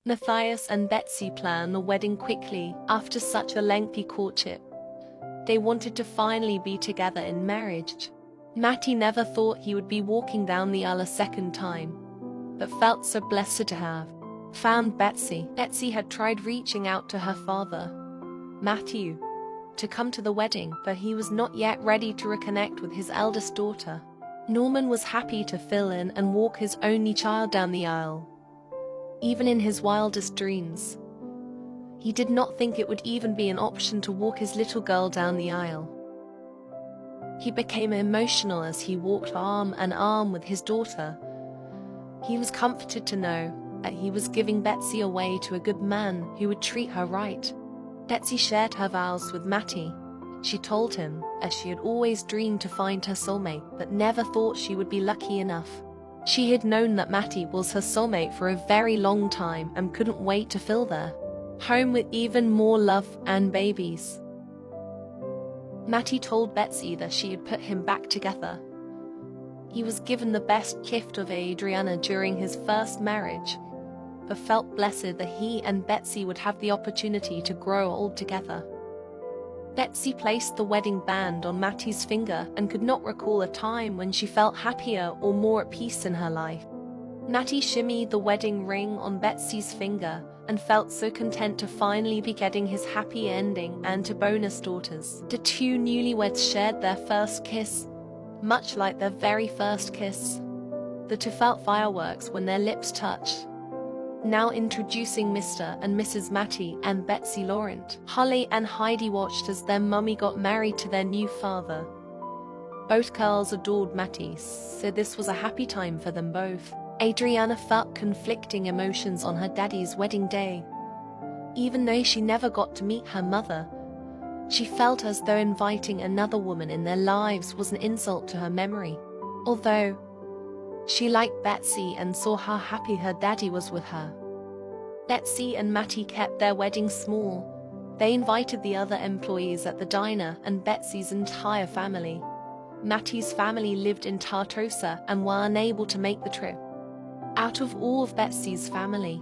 Matthias and Betsy planned the wedding quickly after such a lengthy courtship. They wanted to finally be together in marriage. Matty never thought he would be walking down the aisle a second time, but felt so blessed to have found Betsy. Betsy had tried reaching out to her father, Matthew, to come to the wedding, but he was not yet ready to reconnect with his eldest daughter. Norman was happy to fill in and walk his only child down the aisle. Even in his wildest dreams, he did not think it would even be an option to walk his little girl down the aisle. He became emotional as he walked arm in arm with his daughter. He was comforted to know that he was giving Betsy away to a good man who would treat her right. Betsy shared her vows with Matty. She told him, as she had always dreamed to find her soulmate, but never thought she would be lucky enough. She had known that Matty was her soulmate for a very long time and couldn't wait to fill their home with even more love and babies. Matty told Betsy that she had put him back together. He was given the best gift of Adriana during his first marriage, but felt blessed that he and Betsy would have the opportunity to grow old together. Betsy placed the wedding band on Matty's finger and could not recall a time when she felt happier or more at peace in her life. Matty shimmied the wedding ring on Betsy's finger and felt so content to finally be getting his happy ending and to bonus daughters. The two newlyweds shared their first kiss, much like their very first kiss. The two felt fireworks when their lips touched. Now introducing Mr. and Mrs. Matty and Betsy Laurent. Holly and Heidi watched as their mummy got married to their new father. Both girls adored Matty, so this was a happy time for them both. Adriana felt conflicting emotions on her daddy's wedding day. Even though she never got to meet her mother, she felt as though inviting another woman in their lives was an insult to her memory. Although she liked Betsy and saw how happy her daddy was with her. Betsy and Matty kept their wedding small. They invited the other employees at the diner and Betsy's entire family. Matty's family lived in Tartosa and were unable to make the trip. Out of all of Betsy's family,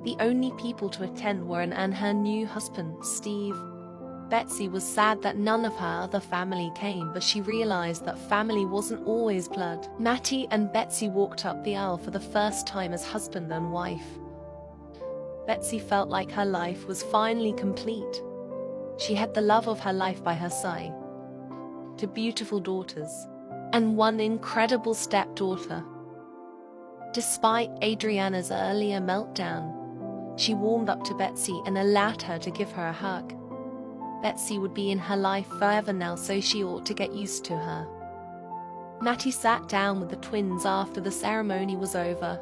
the only people to attend were Anne and her new husband, Steve. Betsy was sad that none of her other family came, but she realized that family wasn't always blood. Matty and Betsy walked up the aisle for the first time as husband and wife. Betsy felt like her life was finally complete. She had the love of her life by her side, two beautiful daughters, and one incredible stepdaughter. Despite Adriana's earlier meltdown, she warmed up to Betsy and allowed her to give her a hug. Betsy would be in her life forever now, so she ought to get used to her. Matty sat down with the twins after the ceremony was over.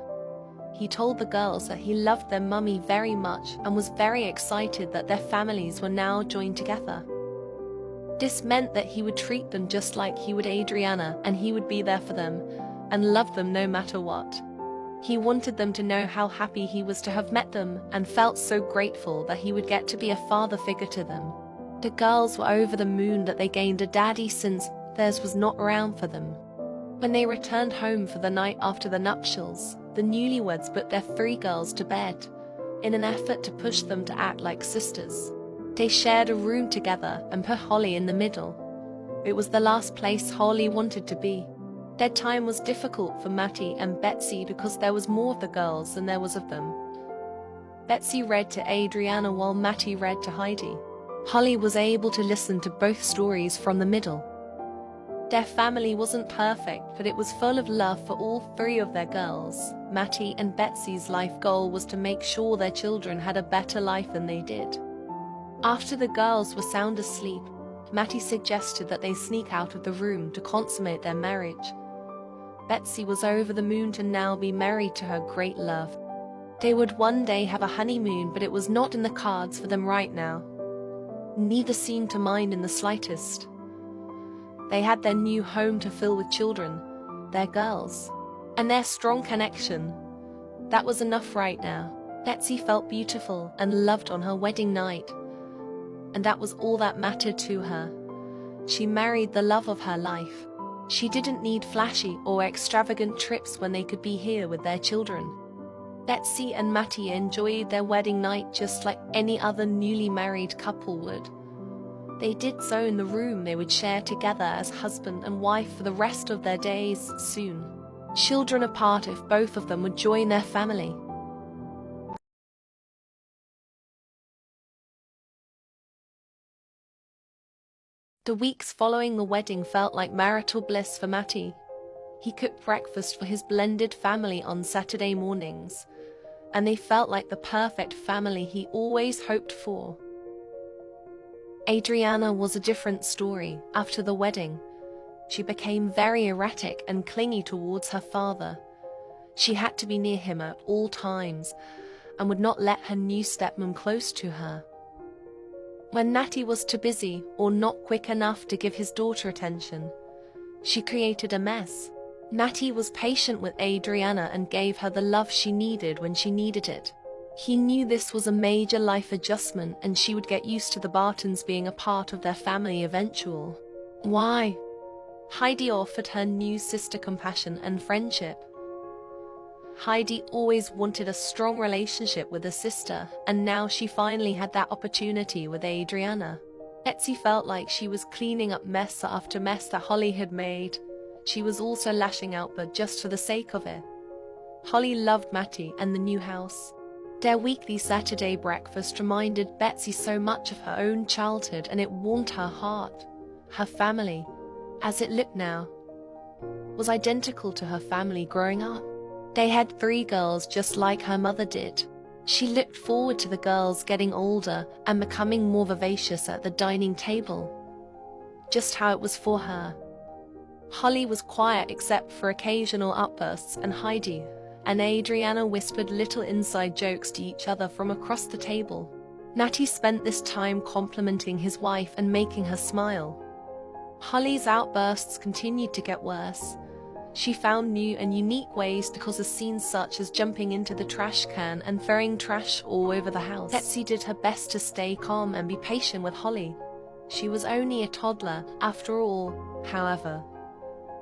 He told the girls that he loved their mummy very much and was very excited that their families were now joined together. This meant that he would treat them just like he would Adriana, and he would be there for them and love them no matter what. He wanted them to know how happy he was to have met them and felt so grateful that he would get to be a father figure to them. The girls were over the moon that they gained a daddy since theirs was not around for them. When they returned home for the night after the nuptials, the newlyweds put their three girls to bed, in an effort to push them to act like sisters. They shared a room together and put Holly in the middle. It was the last place Holly wanted to be. Bedtime was difficult for Matty and Betsy because there was more of the girls than there was of them. Betsy read to Adriana while Matty read to Heidi. Holly was able to listen to both stories from the middle. Their family wasn't perfect, but it was full of love for all three of their girls. Matty and Betsy's life goal was to make sure their children had a better life than they did. After the girls were sound asleep, Matty suggested that they sneak out of the room to consummate their marriage. Betsy was over the moon to now be married to her great love. They would one day have a honeymoon, but it was not in the cards for them right now. Neither seemed to mind in the slightest. They had their new home to fill with children, their girls, and their strong connection. That was enough right now. Betsy felt beautiful and loved on her wedding night, and that was all that mattered to her. She married the love of her life. She didn't need flashy or extravagant trips when they could be here with their children. Betsy and Matty enjoyed their wedding night just like any other newly married couple would. They did so in the room they would share together as husband and wife for the rest of their days soon. Children apart if both of them would join their family. The weeks following the wedding felt like marital bliss for Matty. He cooked breakfast for his blended family on Saturday mornings, and they felt like the perfect family he always hoped for. Adriana was a different story. After the wedding, she became very erratic and clingy towards her father. She had to be near him at all times and would not let her new stepmom close to her. When Natty was too busy or not quick enough to give his daughter attention, she created a mess. Natty was patient with Adriana and gave her the love she needed when she needed it. He knew this was a major life adjustment and she would get used to the Bartons being a part of their family eventually. Why? Heidi offered her new sister compassion and friendship. Heidi always wanted a strong relationship with a sister, and now she finally had that opportunity with Adriana. Betsy felt like she was cleaning up mess after mess that Holly had made. She was also lashing out, but just for the sake of it. Holly loved Matty and the new house. Their weekly Saturday breakfast reminded Betsy so much of her own childhood, and it warmed her heart. Her family, as it looked now, was identical to her family growing up. They had 3 girls just like her mother did. She looked forward to the girls getting older and becoming more vivacious at the dining table. Just how it was for her. Holly was quiet except for occasional outbursts, and Heidi and Adriana whispered little inside jokes to each other from across the table. Natty spent this time complimenting his wife and making her smile. Holly's outbursts continued to get worse. She found new and unique ways to cause a scene, such as jumping into the trash can and throwing trash all over the house. Betsy did her best to stay calm and be patient with Holly. She was only a toddler, after all, however.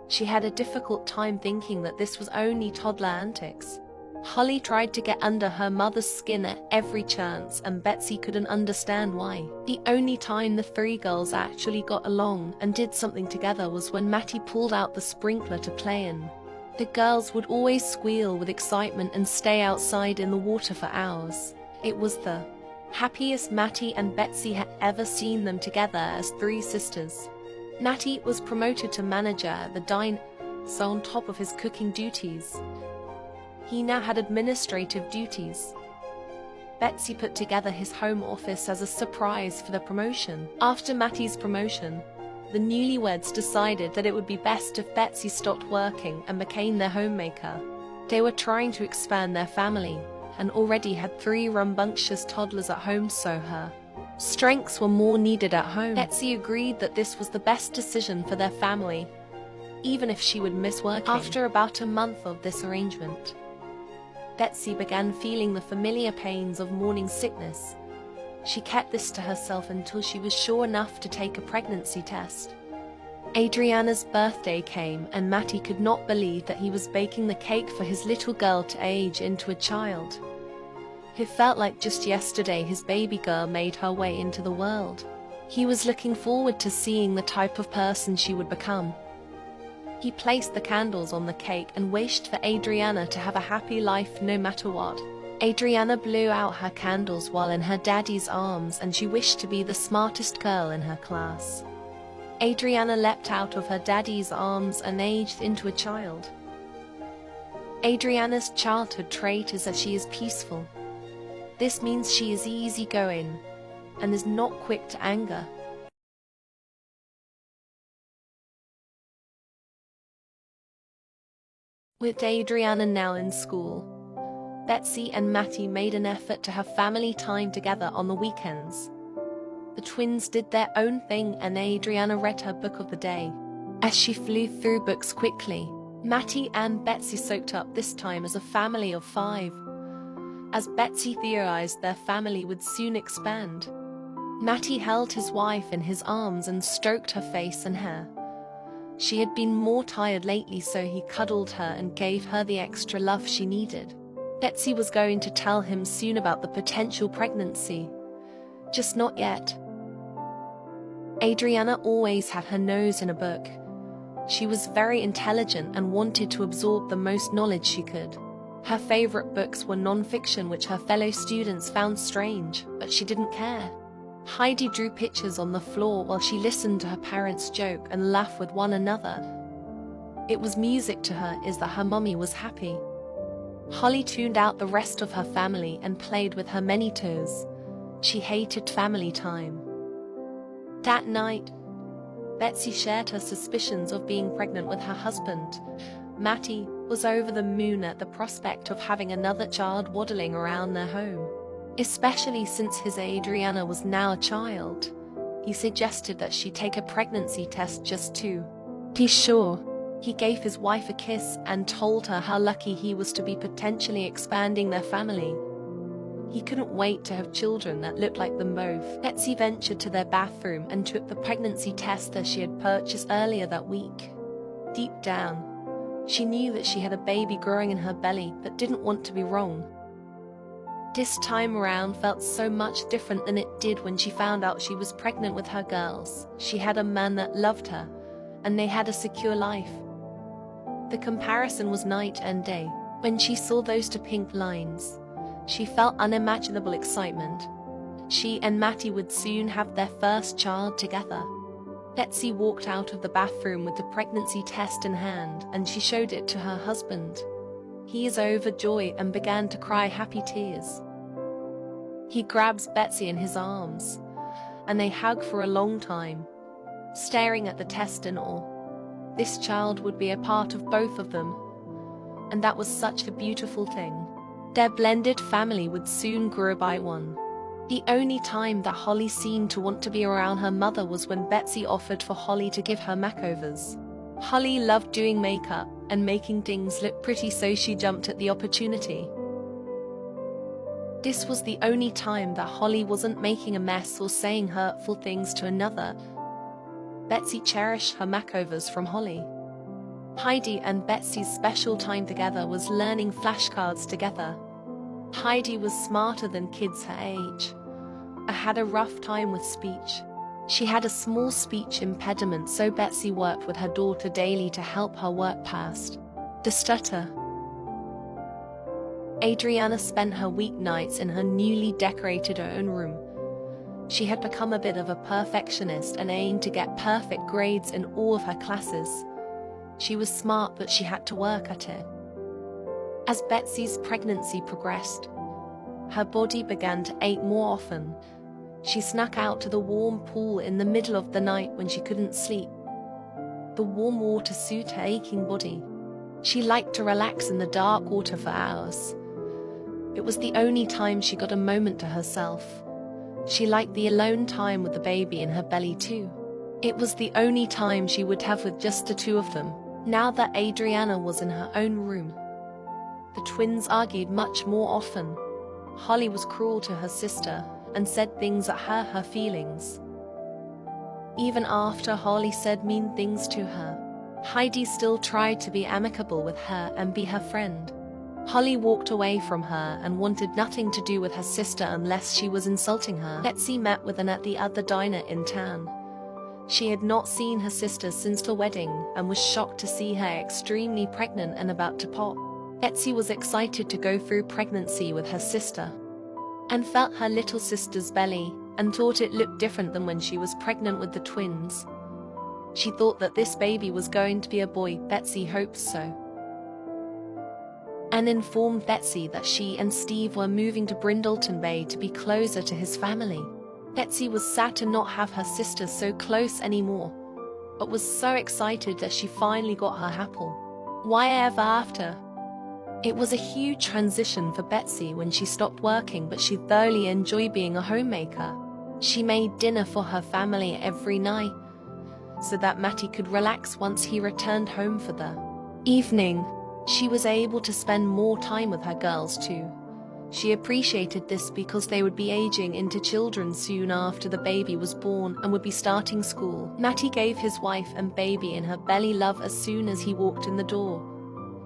She had a difficult time thinking that this was only toddler antics. Holly tried to get under her mother's skin at every chance, and Betsy couldn't understand why. The only time the 3 girls actually got along and did something together was when Matty pulled out the sprinkler to play in. The girls would always squeal with excitement and stay outside in the water for hours. It was the happiest Matty and Betsy had ever seen them together as 3 sisters. Natty was promoted to manager at the dine, so on top of his cooking duties, he now had administrative duties. Betsy put together his home office as a surprise for the promotion. After Matty's promotion, the newlyweds decided that it would be best if Betsy stopped working and became their homemaker. They were trying to expand their family, and already had 3 rambunctious toddlers at home, so her strengths were more needed at home. Betsy agreed that this was the best decision for their family, even if she would miss working. After about a month of this arrangement, Betsy began feeling the familiar pains of morning sickness. She kept this to herself until she was sure enough to take a pregnancy test. Adriana's birthday came, and Matty could not believe that he was baking the cake for his little girl to age into a child. It felt like just yesterday his baby girl made her way into the world. He was looking forward to seeing the type of person she would become. He placed the candles on the cake and wished for Adriana to have a happy life no matter what. Adriana blew out her candles while in her daddy's arms, and she wished to be the smartest girl in her class. Adriana leapt out of her daddy's arms and aged into a child. Adriana's childhood trait is that she is peaceful. This means she is easygoing and is not quick to anger. With Adriana now in school, Betsy and Matty made an effort to have family time together on the weekends. The twins did their own thing, and Adriana read her book of the day. As she flew through books quickly, Matty and Betsy soaked up this time as a family of 5. As Betsy theorized their family would soon expand, Matty held his wife in his arms and stroked her face and hair. She had been more tired lately, so he cuddled her and gave her the extra love she needed. Betsy was going to tell him soon about the potential pregnancy. Just not yet. Adriana always had her nose in a book. She was very intelligent and wanted to absorb the most knowledge she could. Her favorite books were non-fiction, which her fellow students found strange, but she didn't care. Heidi drew pictures on the floor while she listened to her parents joke and laugh with one another. It was music to her is that her mummy was happy. Holly tuned out the rest of her family and played with her many toys. She hated family time. That night, Betsy shared her suspicions of being pregnant with her husband. Matty was over the moon at the prospect of having another child waddling around their home. Especially since his Adriana was now a child. He suggested that she take a pregnancy test just to be sure. He gave his wife a kiss and told her how lucky he was to be potentially expanding their family. He couldn't wait to have children that looked like them both. Betsy ventured to their bathroom and took the pregnancy test that she had purchased earlier that week. Deep down, she knew that she had a baby growing in her belly but didn't want to be wrong. This time around felt so much different than it did when she found out she was pregnant with her girls. She had a man that loved her, and they had a secure life. The comparison was night and day. When she saw those two pink lines, she felt unimaginable excitement. She and Matty would soon have their first child together. Betsy walked out of the bathroom with the pregnancy test in hand, and she showed it to her husband. He is overjoyed and began to cry happy tears. He grabs Betsy in his arms, and they hug for a long time, staring at the test in awe. This child would be a part of both of them, and that was such a beautiful thing. Their blended family would soon grow by one. The only time that Holly seemed to want to be around her mother was when Betsy offered for Holly to give her makeovers. Holly loved doing makeup and making things look pretty, so she jumped at the opportunity. This was the only time that Holly wasn't making a mess or saying hurtful things to another. Betsy cherished her makeovers from Holly. Heidi and Betsy's special time together was learning flashcards together. Heidi was smarter than kids her age. I had a rough time with speech. She had a small speech impediment, so Betsy worked with her daughter daily to help her work past the stutter. Adriana spent her weeknights in her newly decorated own room. She had become a bit of a perfectionist and aimed to get perfect grades in all of her classes. She was smart, but she had to work at it. As Betsy's pregnancy progressed, her body began to ache more often. She snuck out to the warm pool in the middle of the night when she couldn't sleep. The warm water soothed her aching body. She liked to relax in the dark water for hours. It was the only time she got a moment to herself. She liked the alone time with the baby in her belly too. It was the only time she would have with just the two of them. Now that Adriana was in her own room, the twins argued much more often. Holly was cruel to her sister and said things that hurt her feelings. Even after Holly said mean things to her, Heidi still tried to be amicable with her and be her friend. Holly walked away from her and wanted nothing to do with her sister unless she was insulting her. Betsy met with Anna at the other diner in town. She had not seen her sister since the wedding and was shocked to see her extremely pregnant and about to pop. Betsy was excited to go through pregnancy with her sister and felt her little sister's belly and thought it looked different than when she was pregnant with the twins. She thought that this baby was going to be a boy. Betsy hoped so, and informed Betsy that she and Steve were moving to Brindleton Bay to be closer to his family. Betsy was sad to not have her sister so close anymore, but was so excited that she finally got her apple. Why ever after? It was a huge transition for Betsy when she stopped working, but she thoroughly enjoyed being a homemaker. She made dinner for her family every night, so that Matty could relax once he returned home for the evening. She was able to spend more time with her girls too. She appreciated this because they would be aging into children soon after the baby was born and would be starting school. Matty gave his wife and baby in her belly love as soon as he walked in the door.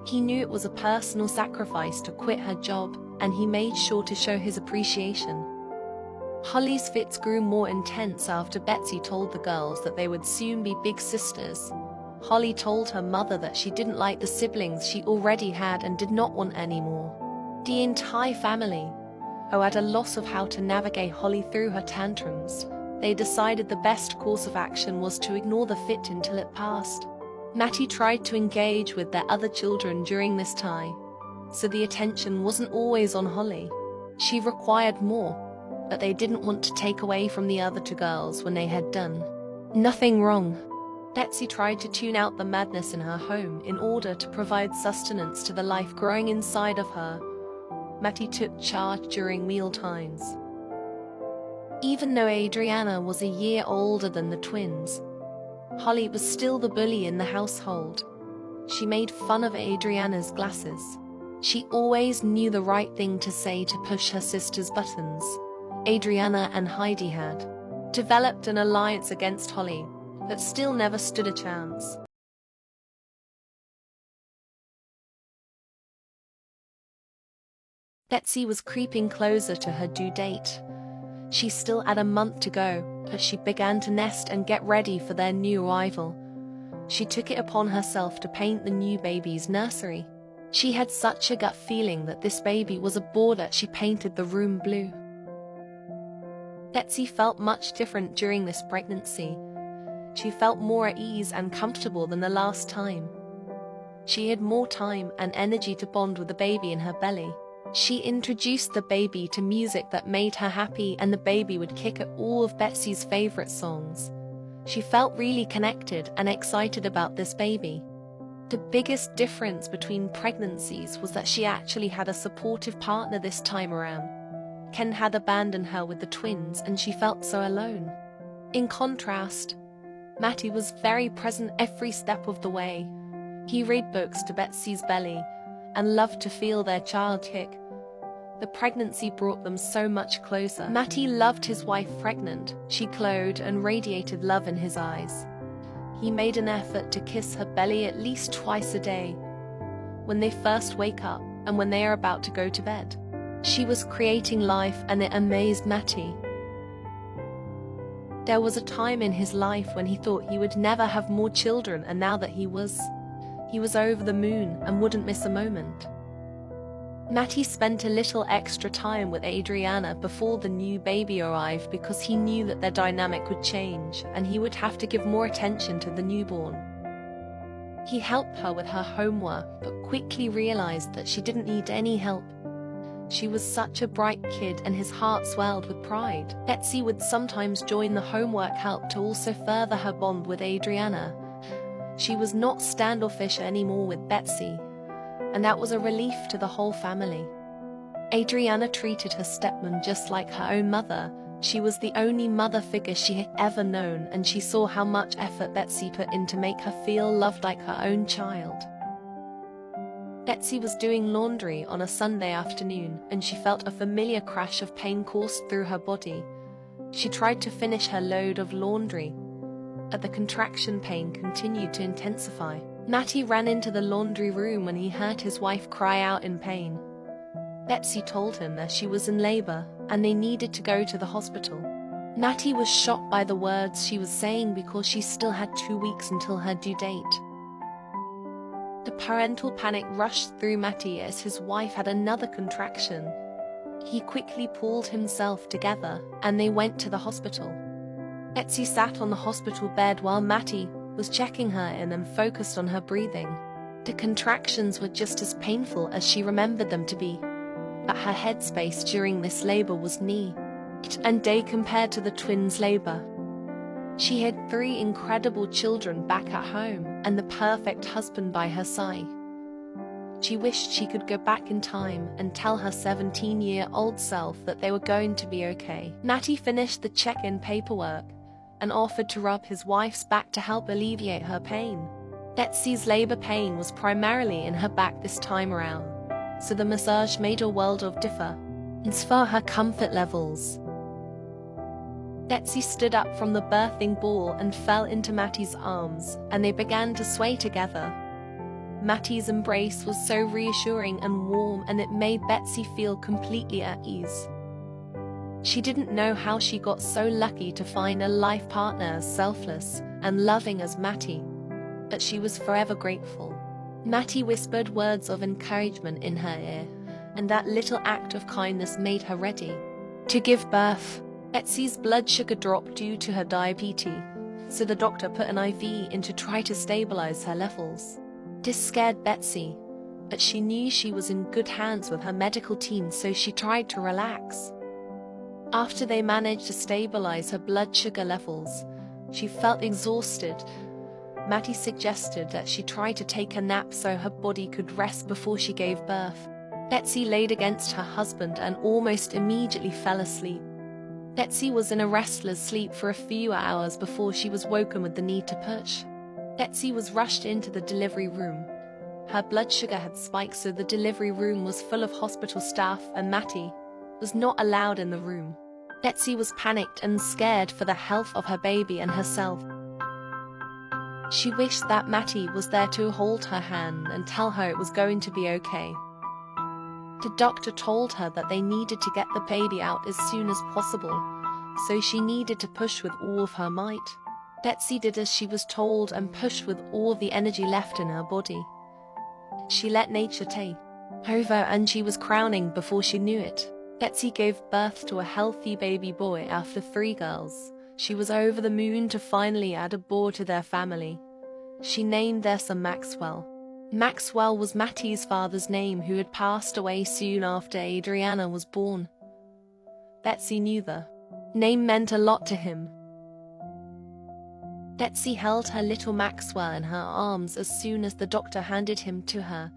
He knew it was a personal sacrifice to quit her job, and he made sure to show his appreciation. Holly's fits grew more intense after Betsy told the girls that they would soon be big sisters. Holly told her mother that she didn't like the siblings she already had and did not want any more. The entire family, at a loss of how to navigate Holly through her tantrums, they decided the best course of action was to ignore the fit until it passed. Mattie tried to engage with their other children during this time, so the attention wasn't always on Holly. She required more, but they didn't want to take away from the other two girls when they had done nothing wrong. Betsy tried to tune out the madness in her home in order to provide sustenance to the life growing inside of her. Mattie took charge during meal times. Even though Adriana was a year older than the twins, Holly was still the bully in the household. She made fun of Adriana's glasses. She always knew the right thing to say to push her sister's buttons. Adriana and Heidi had developed an alliance against Holly, but still never stood a chance. Betsy was creeping closer to her due date. She still had a month to go, but she began to nest and get ready for their new arrival. She took it upon herself to paint the new baby's nursery. She had such a gut feeling that this baby was a bore that she painted the room blue. Betsy felt much different during this pregnancy. She felt more at ease and comfortable than the last time. She had more time and energy to bond with the baby in her belly. She introduced the baby to music that made her happy, and the baby would kick at all of Betsy's favorite songs. She felt really connected and excited about this baby. The biggest difference between pregnancies was that she actually had a supportive partner this time around. Ken had abandoned her with the twins, and she felt so alone. In contrast, Mattie was very present every step of the way. He read books to Betsy's belly and loved to feel their child kick. The pregnancy brought them so much closer. Mattie loved his wife pregnant. She glowed and radiated love in his eyes. He made an effort to kiss her belly at least twice a day, when they first wake up and when they are about to go to bed. She was creating life, and it amazed Mattie. There was a time in his life when he thought he would never have more children, and now that he was over the moon and wouldn't miss a moment. Mattie spent a little extra time with Adriana before the new baby arrived because he knew that their dynamic would change and he would have to give more attention to the newborn. He helped her with her homework but quickly realized that she didn't need any help. She was such a bright kid, and his heart swelled with pride. Betsy would sometimes join the homework help to also further her bond with Adriana. She was not standoffish anymore with Betsy, and that was a relief to the whole family. Adriana treated her stepmom just like her own mother. She was the only mother figure she had ever known, and she saw how much effort Betsy put in to make her feel loved like her own child. Betsy was doing laundry on a Sunday afternoon, and she felt a familiar crash of pain coursed through her body. She tried to finish her load of laundry, but the contraction pain continued to intensify. Mattie ran into the laundry room when he heard his wife cry out in pain. Betsy told him that she was in labor, and they needed to go to the hospital. Mattie was shocked by the words she was saying because she still had 2 weeks until her due date. The parental panic rushed through Mattie as his wife had another contraction. He quickly pulled himself together, and they went to the hospital. Betsy sat on the hospital bed while Mattie was checking her in and focused on her breathing. The contractions were just as painful as she remembered them to be, but her headspace during this labor was night and day compared to the twins' labor. She had 3 incredible children back at home and the perfect husband by her side. She wished she could go back in time and tell her 17-year-old self that they were going to be okay. Mattie finished the check-in paperwork and offered to rub his wife's back to help alleviate her pain. Betsy's labor pain was primarily in her back this time around, so the massage made a world of difference for her comfort levels. Betsy stood up from the birthing ball and fell into Mattie's arms, and they began to sway together. Mattie's embrace was so reassuring and warm, and it made Betsy feel completely at ease. She didn't know how she got so lucky to find a life partner as selfless and loving as Mattie, but she was forever grateful. Mattie whispered words of encouragement in her ear, and that little act of kindness made her ready to give birth. Betsy's blood sugar dropped due to her diabetes, so the doctor put an IV in to try to stabilize her levels. This scared Betsy, but she knew she was in good hands with her medical team, so she tried to relax. After they managed to stabilize her blood sugar levels, she felt exhausted. Mattie suggested that she try to take a nap so her body could rest before she gave birth. Betsy laid against her husband and almost immediately fell asleep. Betsy was in a restless sleep for a few hours before she was woken with the need to push. Betsy was rushed into the delivery room. Her blood sugar had spiked, so the delivery room was full of hospital staff, and Mattie was not allowed in the room. Betsy was panicked and scared for the health of her baby and herself. She wished that Mattie was there to hold her hand and tell her it was going to be okay. The doctor told her that they needed to get the baby out as soon as possible, so she needed to push with all of her might. Betsy did as she was told and pushed with all the energy left in her body. She let nature take over, and she was crowning before she knew it. Betsy gave birth to a healthy baby boy after 3 girls. She was over the moon to finally add a boy to their family. She named their son Maxwell. Maxwell was Mattie's father's name, who had passed away soon after Adriana was born. Betsy knew the name meant a lot to him. Betsy held her little Maxwell in her arms as soon as the doctor handed him to her.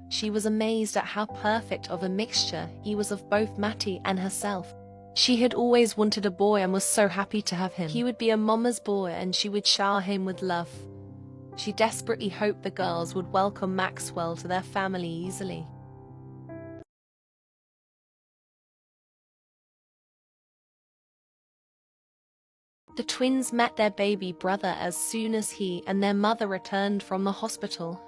She was amazed at how perfect of a mixture he was of both Mattie and herself. She had always wanted a boy and was so happy to have him. He would be a mama's boy and she would shower him with love. She desperately hoped the girls would welcome Maxwell to their family easily. The twins met their baby brother as soon as he and their mother returned from the hospital.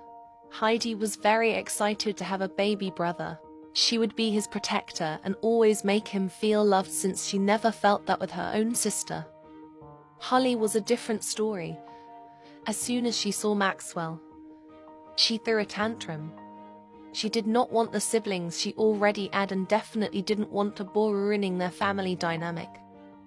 Heidi was very excited to have a baby brother. She would be his protector and always make him feel loved, since she never felt that with her own sister. Holly was a different story. As soon as she saw Maxwell, she threw a tantrum. She did not want the siblings she already had, and definitely didn't want a boy ruining their family dynamic.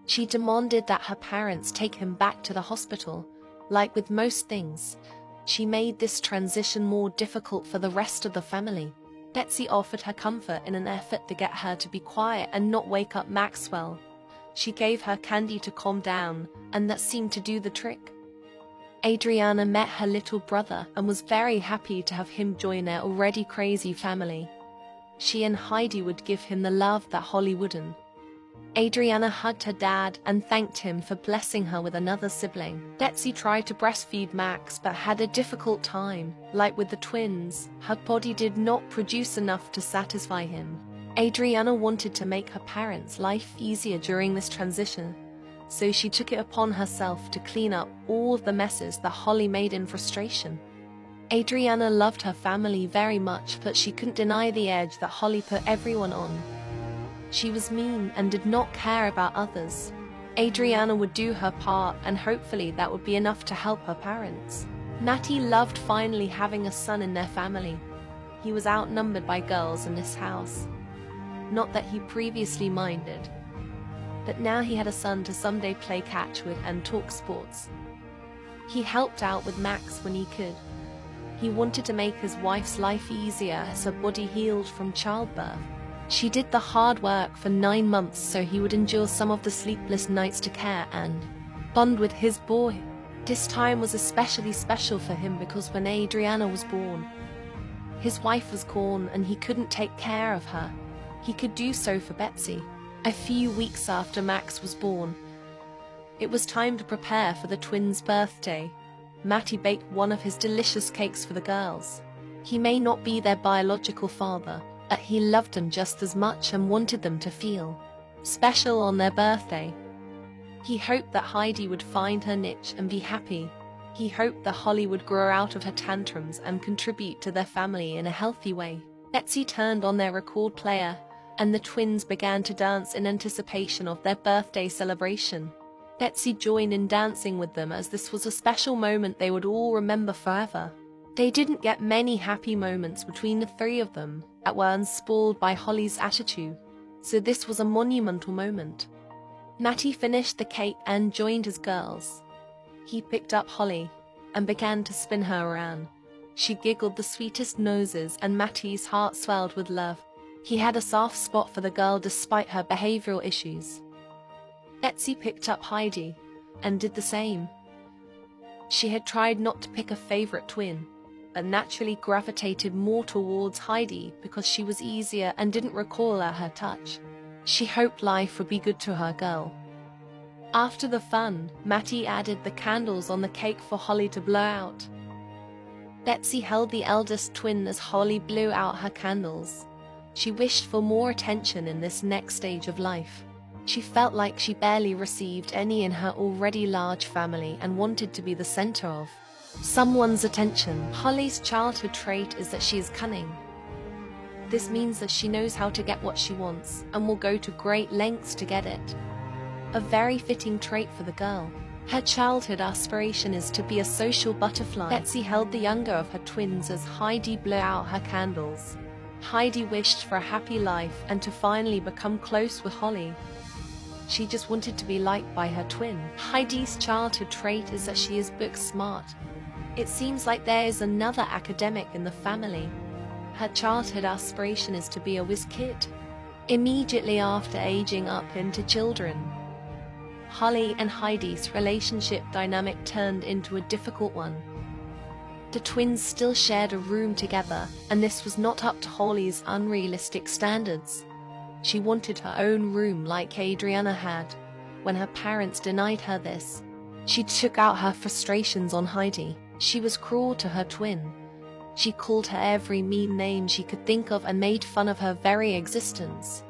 She demanded that her parents take him back to the hospital. Like with most things, she made this transition more difficult for the rest of the family. Betsy offered her comfort in an effort to get her to be quiet and not wake up Maxwell. She gave her candy to calm down, and that seemed to do the trick. Adriana met her little brother and was very happy to have him join their already crazy family. She and Heidi would give him the love that Holly wouldn't. Adriana hugged her dad and thanked him for blessing her with another sibling. Betsy tried to breastfeed Max but had a difficult time. Like with the twins, her body did not produce enough to satisfy him. Adriana wanted to make her parents' life easier during this transition, so she took it upon herself to clean up all of the messes that Holly made in frustration. Adriana loved her family very much, but she couldn't deny the edge that Holly put everyone on. She was mean and did not care about others. Adriana would do her part, and hopefully that would be enough to help her parents. Mattie loved finally having a son in their family. He was outnumbered by girls in this house. Not that he previously minded, but now he had a son to someday play catch with and talk sports. He helped out with Max when he could. He wanted to make his wife's life easier as her body healed from childbirth. She did the hard work for 9 months so he would endure some of the sleepless nights to care and bond with his boy. This time was especially special for him because when Adriana was born, his wife was gone and he couldn't take care of her. He could do so for Betsy. A few weeks after Max was born, it was time to prepare for the twins' birthday. Mattie baked one of his delicious cakes for the girls. He may not be their biological father, but he loved them just as much and wanted them to feel special on their birthday. He hoped that Heidi would find her niche and be happy. He hoped that Holly would grow out of her tantrums and contribute to their family in a healthy way. Betsy turned on their record player, and the twins began to dance in anticipation of their birthday celebration. Betsy joined in dancing with them as this was a special moment they would all remember forever. They didn't get many happy moments between the three of them that were unspoiled by Holly's attitude, so this was a monumental moment. Matty finished the cake and joined his girls. He picked up Holly and began to spin her around. She giggled the sweetest noses, and Matty's heart swelled with love. He had a soft spot for the girl despite her behavioral issues. Betsy picked up Heidi and did the same. She had tried not to pick a favorite twin, but naturally gravitated more towards Heidi because she was easier and didn't recoil at her touch. She hoped life would be good to her girl. After the fun, Matty added the candles on the cake for Holly to blow out. Betsy held the eldest twin as Holly blew out her candles. She wished for more attention in this next stage of life. She felt like she barely received any in her already large family and wanted to be the center of someone's attention. Holly's childhood trait is that she is cunning. This means that she knows how to get what she wants and will go to great lengths to get it. A very fitting trait for the girl. Her childhood aspiration is to be a social butterfly. Betsy held the younger of her twins as Heidi blew out her candles. Heidi wished for a happy life and to finally become close with Holly. She just wanted to be liked by her twin. Heidi's childhood trait is that she is book smart. It seems like there is another academic in the family. Her childhood aspiration is to be a whiz kid. Immediately after aging up into children, Holly and Heidi's relationship dynamic turned into a difficult one. The twins still shared a room together, and this was not up to Holly's unrealistic standards. She wanted her own room like Adriana had. When her parents denied her this, she took out her frustrations on Heidi. She was cruel to her twin. She called her every mean name she could think of and made fun of her very existence.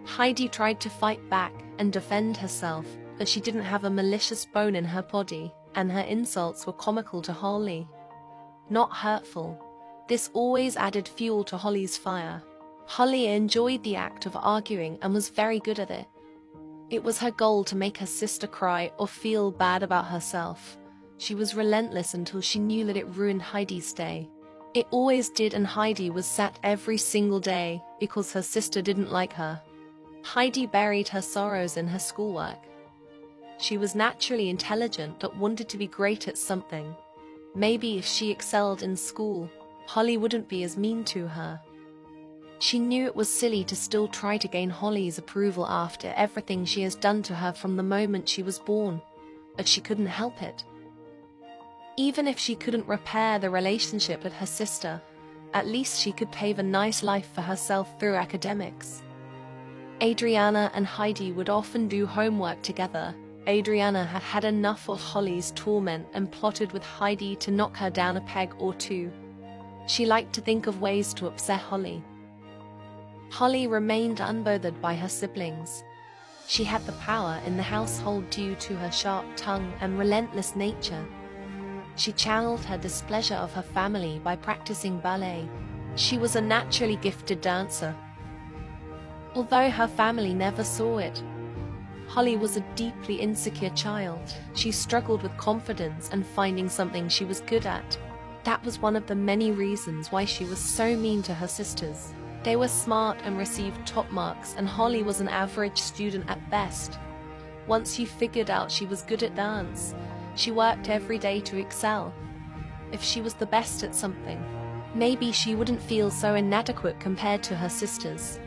Heidi tried to fight back and defend herself, but she didn't have a malicious bone in her body, and her insults were comical to Holly, not hurtful. This always added fuel to Holly's fire. Holly enjoyed the act of arguing and was very good at it. It was her goal to make her sister cry or feel bad about herself. She was relentless until she knew that it ruined Heidi's day. It always did, and Heidi was sad every single day because her sister didn't like her. Heidi buried her sorrows in her schoolwork. She was naturally intelligent but wanted to be great at something. Maybe if she excelled in school, Holly wouldn't be as mean to her. She knew it was silly to still try to gain Holly's approval after everything she has done to her from the moment she was born, but she couldn't help it. Even if she couldn't repair the relationship with her sister, at least she could pave a nice life for herself through academics. Adriana and Heidi would often do homework together. Adriana had had enough of Holly's torment and plotted with Heidi to knock her down a peg or two. She liked to think of ways to upset Holly. Holly remained unbothered by her siblings. She had the power in the household due to her sharp tongue and relentless nature. She channeled her displeasure of her family by practicing ballet. She was a naturally gifted dancer. Although her family never saw it, Holly was a deeply insecure child. She struggled with confidence and finding something she was good at. That was one of the many reasons why she was so mean to her sisters. They were smart and received top marks, and Holly was an average student at best. Once you figured out she was good at dance, she worked every day to excel. If she was the best at something, maybe she wouldn't feel so inadequate compared to her sisters.